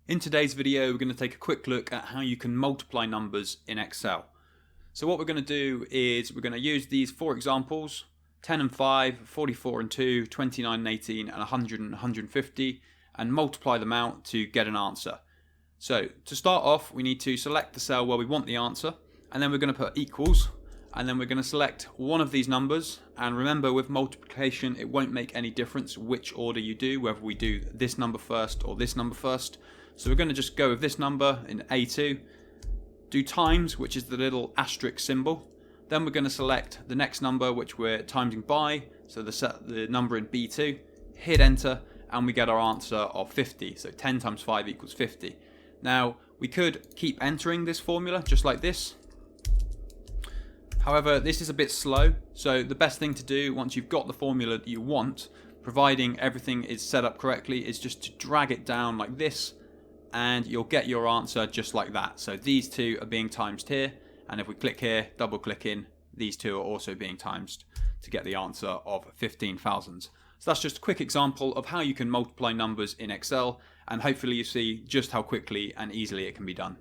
In today's video, we're going to take a quick look at how you can multiply numbers in Excel. So what we're going to do is we're going to use these four examples: 10 and 5, 44 and 2, 29 and 18, and 100 and 150, and multiply them out to get an answer. So to start off, we need to select the cell where we want the answer, and then we're going to put equals, and then we're going to select one of these numbers. And remember, with multiplication, it won't make any difference which order you do, whether we do this number first or this number first. So we're going to just go with this number in A2, do times, which is the little asterisk symbol. Then we're going to select the next number, which we're timesing by, so the number in B2, hit enter, and we get our answer of 50. So 10 times 5 equals 50. Now, we could keep entering this formula just like this. However, this is a bit slow, so the best thing to do once you've got the formula that you want, providing everything is set up correctly, is just to drag it down like this, and you'll get your answer just like that. So these two are being timesed here, and if we click here, double click in, these two are also being timesed to get the answer of 15,000. So that's just a quick example of how you can multiply numbers in Excel, and hopefully you see just how quickly and easily it can be done.